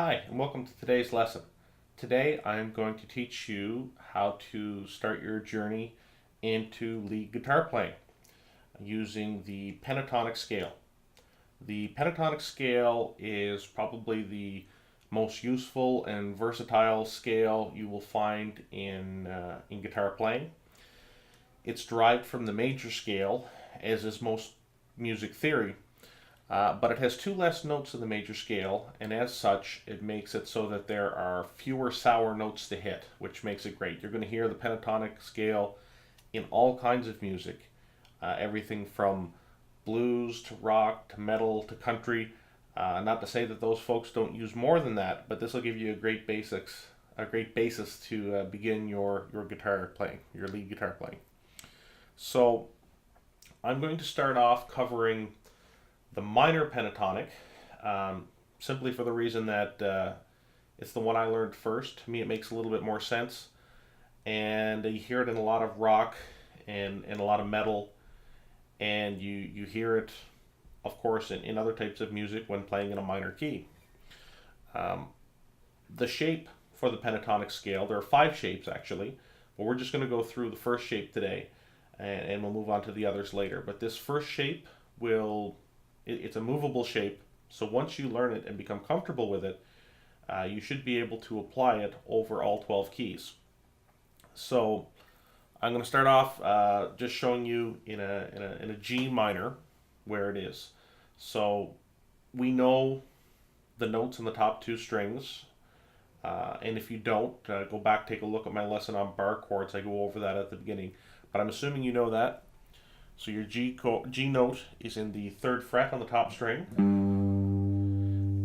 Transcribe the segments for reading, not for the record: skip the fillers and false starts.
Hi, and welcome to today's lesson. Today I'm going to teach you how to start your journey into lead guitar playing using the pentatonic scale. The pentatonic scale is probably the most useful and versatile scale you will find in guitar playing. It's derived from the major scale, as is most music theory. But it has two less notes in the major scale, and as such, it makes it so that there are fewer sour notes to hit, which makes it great. You're going to hear the pentatonic scale in all kinds of music, everything from blues to rock to metal to country. Not to say that those folks don't use more than that, but this will give you a great basis to begin your guitar playing, your lead guitar playing. So I'm going to start off covering the minor pentatonic, simply for the reason that it's the one I learned first. To me, it makes a little bit more sense, and you hear it in a lot of rock and a lot of metal, and you hear it, of course, in other types of music when playing in a minor key. The shape for the pentatonic scale, there are 5 shapes actually, but we're just going to go through the first shape today, and we'll move on to the others later. But this first shape it's a movable shape, so once you learn it and become comfortable with it, you should be able to apply it over all 12 keys. So I'm going to start off just showing you in a G minor where it is. So we know the notes in the top 2 strings, and if you don't, go back, take a look at my lesson on bar chords. I go over that at the beginning, but I'm assuming you know that. So your G note is in the 3rd fret on the top string.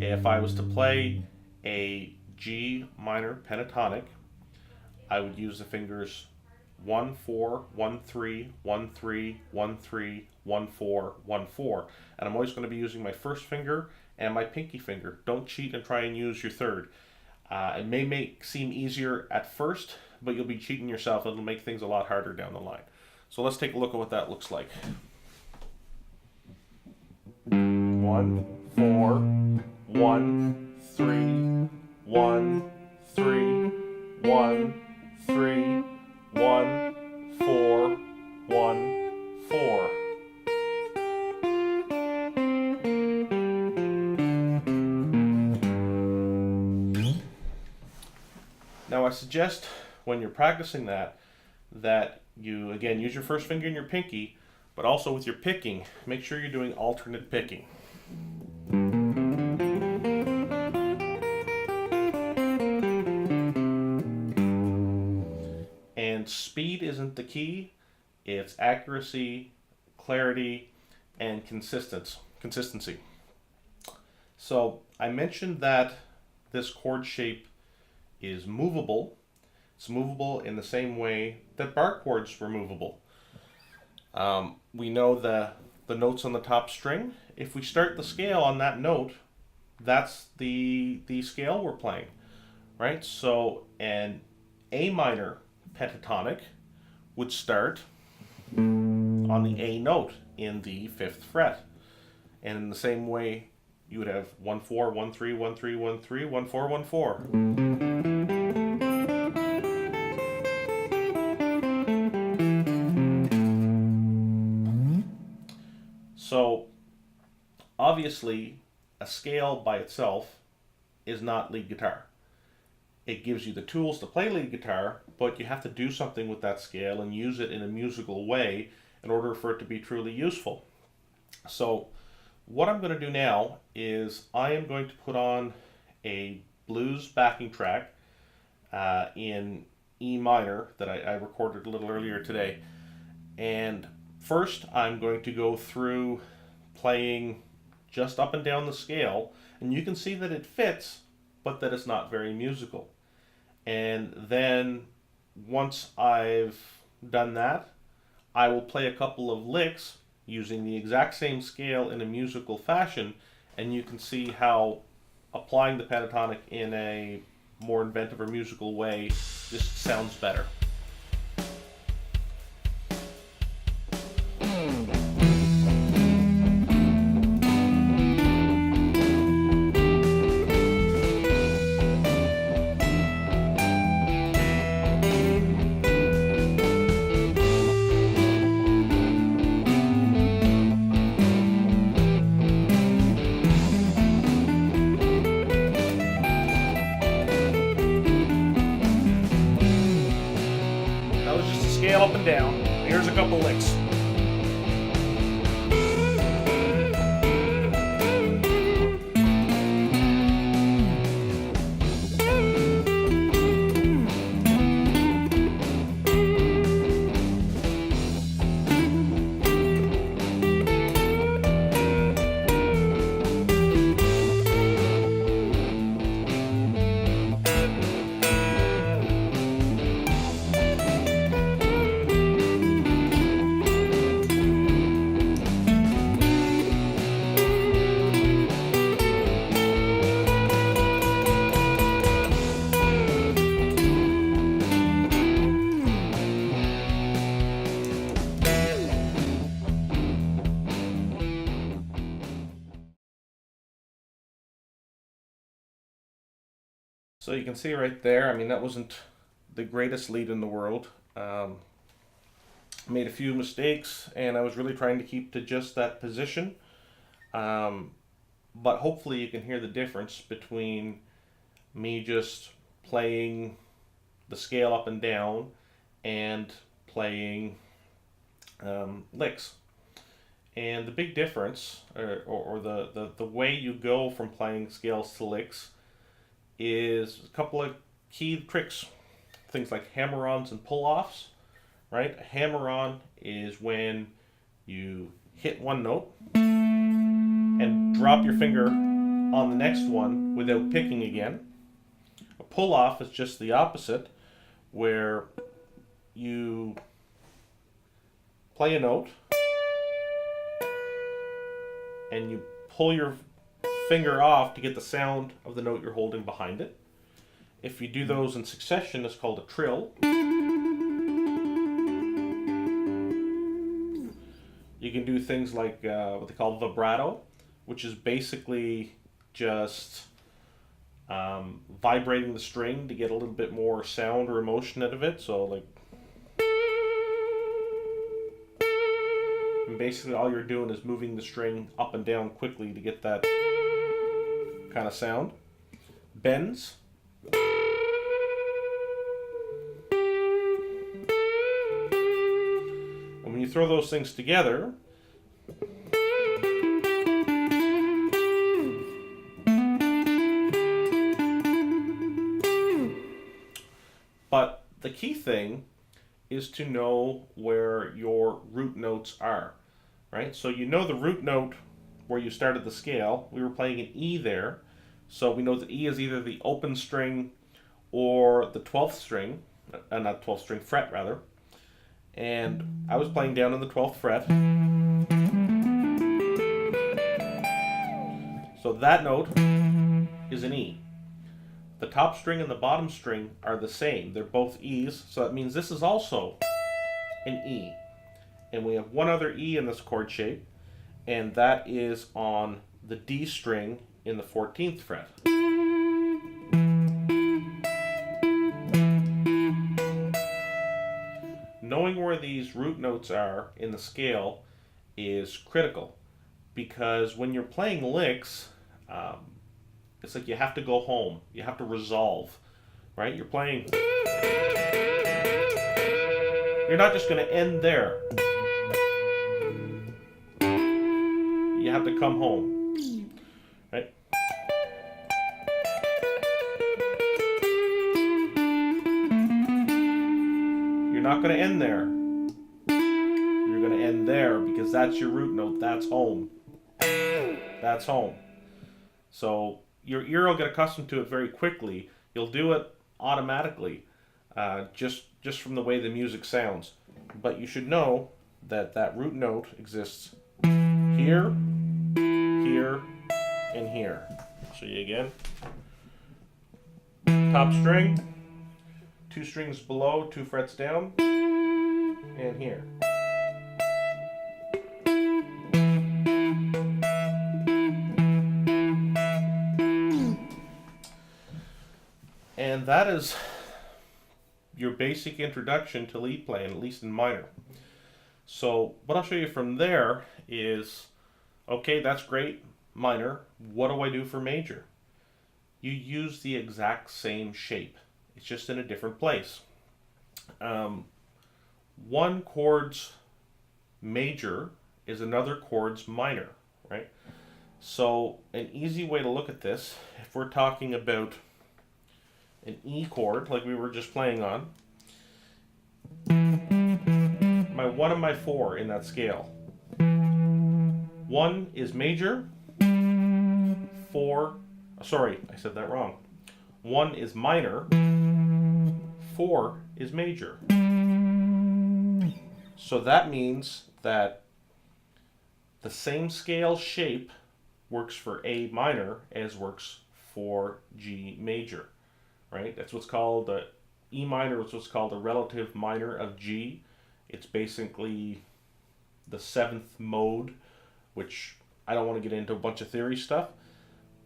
If I was to play a G minor pentatonic, I would use the fingers 1 4 1 3 1 3 1 3 1 4 1 4, and I'm always going to be using my first finger and my pinky finger. Don't cheat and try and use your third. It may seem easier at first, but you'll be cheating yourself. It'll make things a lot harder down the line. So let's take a look at what that looks like. 1 4 1 3 1 3 1 3 1 4 1 4. Now I suggest when you're practicing that you again use your first finger and your pinky, but also with your picking, make sure you're doing alternate picking. And speed isn't the key, it's accuracy, clarity, and consistency. So I mentioned that this chord shape is movable. It's movable in the same way that bar chords were movable. We know the notes on the top string. If we start the scale on that note, that's the scale we're playing, right? So an A minor pentatonic would start on the A note in the 5th fret. And in the same way, you would have 1 4 1 3 1 3 1 3 1 4 1 4. So, obviously, a scale by itself is not lead guitar. It gives you the tools to play lead guitar, but you have to do something with that scale and use it in a musical way in order for it to be truly useful. So, what I'm going to do now is I am going to put on a blues backing track in E minor that I recorded a little earlier today. And first, I'm going to go through playing just up and down the scale, and you can see that it fits, but that it's not very musical. And then, once I've done that, I will play a couple of licks using the exact same scale in a musical fashion, and you can see how applying the pentatonic in a more inventive or musical way just sounds better. a couple licks. So you can see right there, I mean, that wasn't the greatest lead in the world. Made a few mistakes, and I was really trying to keep to just that position. But hopefully you can hear the difference between me just playing the scale up and down and playing licks. And the big difference, or the way you go from playing scales to licks, is a couple of key tricks. Things like Hammer-Ons and Pull-Offs, right? A Hammer-On is when you hit one note and drop your finger on the next one without picking again. A Pull-Off is just the opposite, where you play a note and you pull your finger off to get the sound of the note you're holding behind it. If you do those in succession, it's called a trill. You can do things like what they call vibrato, which is basically just vibrating the string to get a little bit more sound or emotion out of it. So like, and basically all you're doing is moving the string up and down quickly to get that kind of sound. Bends. And when you throw those things together, but the key thing is to know where your root notes are, right? So you know the root note where you started the scale. We were playing an E there, so we know that E is either the open string or the 12th string, not 12th string, fret rather. And I was playing down on the 12th fret. So that note is an E. The top string and the bottom string are the same. They're both E's, so that means this is also an E. And we have one other E in this chord shape, and that is on the D string in the 14th fret. Knowing where these root notes are in the scale is critical, because when you're playing licks, it's like you have to go home. You have to resolve, right? You're playing. You're not just going to end there. You have to come home, right? You're not going to end there. You're going to end there because that's your root note. That's home. That's home. So your ear will get accustomed to it very quickly. You'll do it automatically, just from the way the music sounds. But you should know that that root note exists here, here, and here. So you again. Top string, 2 strings below, 2 frets down, and here. And that is your basic introduction to lead playing, at least in minor. So what I'll show you from there is, okay, that's great, minor. What do I do for major? You use the exact same shape. It's just in a different place. One chord's major is another chord's minor, right? So an easy way to look at this, if we're talking about an E chord like we were just playing on, my 1 and my 4 in that scale. 1 is major, 4, sorry, I said that wrong. 1 is minor, 4 is major. So that means that the same scale shape works for A minor as works for G major, right? That's what's called the E minor, is what's called a relative minor of G. It's basically the 7th mode, which I don't want to get into a bunch of theory stuff,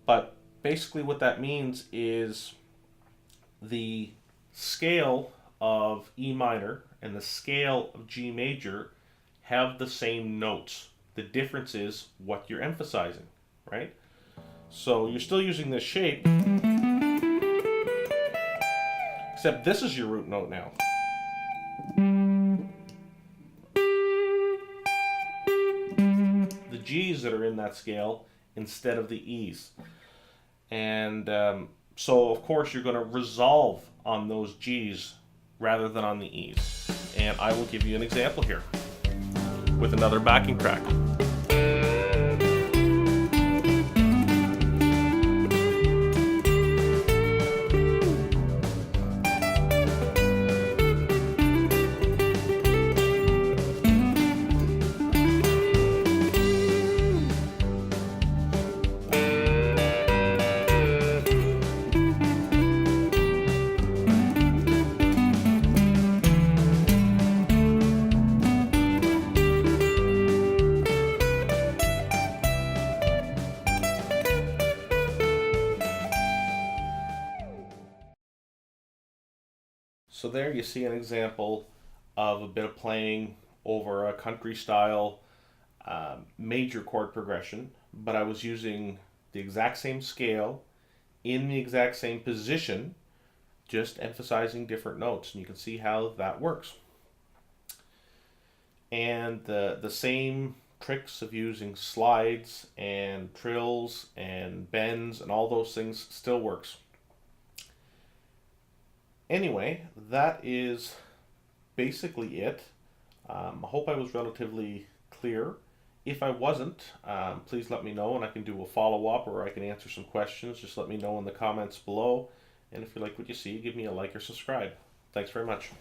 but basically what that means is the scale of E minor and the scale of G major have the same notes. The difference is what you're emphasizing, right? So you're still using this shape, except this is your root note now. The G's that are in that scale instead of the E's. And so of course you're going to resolve on those G's rather than on the E's. And I will give you an example here with another backing track. So there you see an example of a bit of playing over a country style major chord progression, but I was using the exact same scale in the exact same position, just emphasizing different notes, and you can see how that works. And the same tricks of using slides and trills and bends and all those things still works. Anyway, that is basically it. I hope I was relatively clear. If I wasn't, please let me know and I can do a follow-up or I can answer some questions. Just let me know in the comments below. And if you like what you see, give me a like or subscribe. Thanks very much.